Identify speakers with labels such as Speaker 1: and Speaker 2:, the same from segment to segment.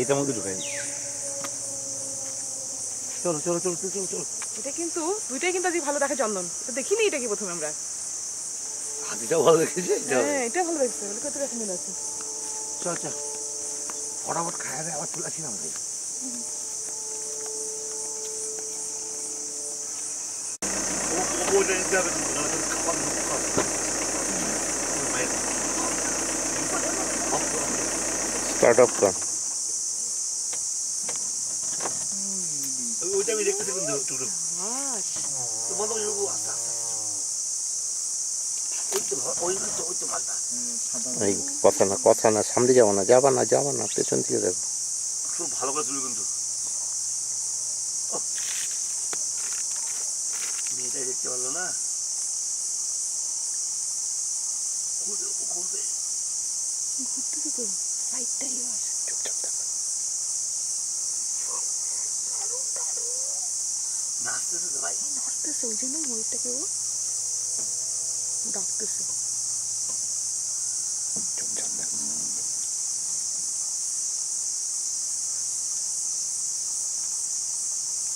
Speaker 1: এটার মধ্যে ঢুকাই। চলো চলো চলো চলো চলো।
Speaker 2: এটা কিন্তু দুইটাই কিন্তু আজকে ভালো দেখে চন্দন। এটা দেখিনি এটা কি প্রথমে আমরা।
Speaker 1: হাতিটাও ভালো দেখেছে।
Speaker 2: হ্যাঁ এটা ভালো দেখছে। বলে কত রকম মিল আছে।
Speaker 1: চল চল ফটাফট খাওয়া দেয় আবার চলে আসি না ভাই।
Speaker 3: স্টার্ট অফ কর।
Speaker 1: ওইটা আমি দেখতেছি কিন্তু টুকটুক বন্ধ করে দেবো আস্তে আস্তে। ওই তো মালটা
Speaker 3: এই কথা না সামনে যাবো না পেছন থেকে দেখো।
Speaker 1: খুব ভালো করে তুলি কিন্তু মেয়েটাই দেখতে পারলো না। ঘুরবে
Speaker 2: ঘুরতেছে তো সাইডটাই আছে।
Speaker 3: চুপচাপ দেখো।
Speaker 1: নাচতেছে তো ভাই।
Speaker 2: নাচতেছে ওই জন্যই ময়ূরটাকে ও ডাকতেছে।
Speaker 3: চুপচাপ দেখো।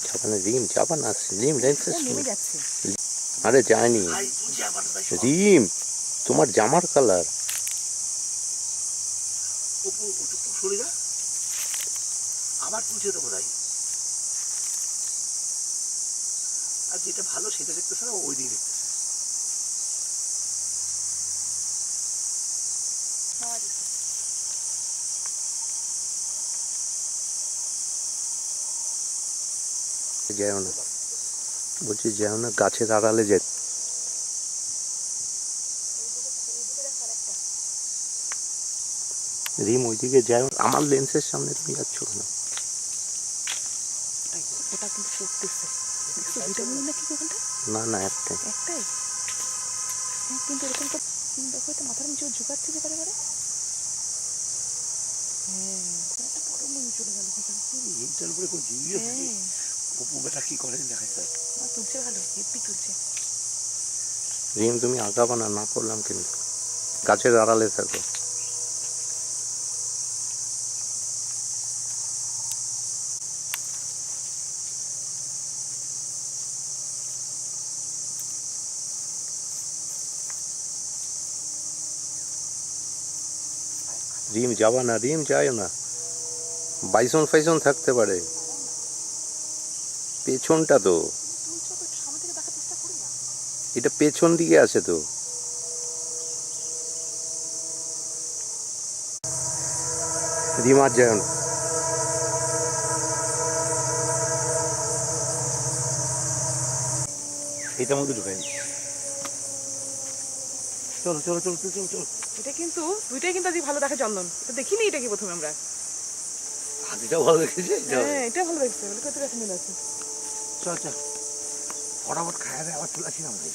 Speaker 3: যাবা না রিম
Speaker 2: নেমে যাচ্ছে।
Speaker 3: আরে যায়নি রিম, তোমার জামার কালার।
Speaker 1: সরে যা আবার তুলছে তো কোথায়। আর যেটা ভালো সেটা দেখতেছে না, ওই দিকে দেখতেছে।
Speaker 3: যাও না বলছি, যাও না গাছের আড়ালে যে। রিম ওইদিকে যাও, আমার লেন্সের সামনে তুমি যাচ্ছ কেন?
Speaker 2: ওটা কিন্তু করতেছে। দেখছো ভিটামিন নাকি ওখানটা?
Speaker 3: না একটাই।
Speaker 2: একটাই হ্যাঁ, কিন্তু এরকম তো দেখো এটা মাথার নিচে ঝুঁকাচ্ছে যে করে করে। হ্যাঁ একটা বড় ময়ূর চলে গেল ভিতরে।
Speaker 1: এইটার উপরে কোন জিনিস আছে? অপু বেটা কি করে দেখা যায়।
Speaker 2: তুলছে ভালো, হেপি তুলছে।
Speaker 3: রিম তুমি আগাবা না করলাম কিন্তু, গাছের আড়ালে থাকো। রিম যাবা না, রিম যায় না, বাইসন ফাইসন থাকতে পারে পেছনটা তো। এটা পেছন দিকে আছে তো। রিম আর যায় না।
Speaker 1: এটার মধ্যে ঢুকাই। চলো চলো চলো চলো চলো।
Speaker 2: এটা কিন্তু দুইটাই কিন্তু আজকে ভালো দেখে চন্দন। এটা দেখিনি এটা কি প্রথমে আমরা।
Speaker 1: হাতিটাও ভালো দেখেছে।
Speaker 2: হ্যাঁ এটা ভালো দেখছে। বলে কত রকম মিল আছে।
Speaker 1: চল চল ফটাফট খাওয়া দেয় আবার চলে আসি না ভাই।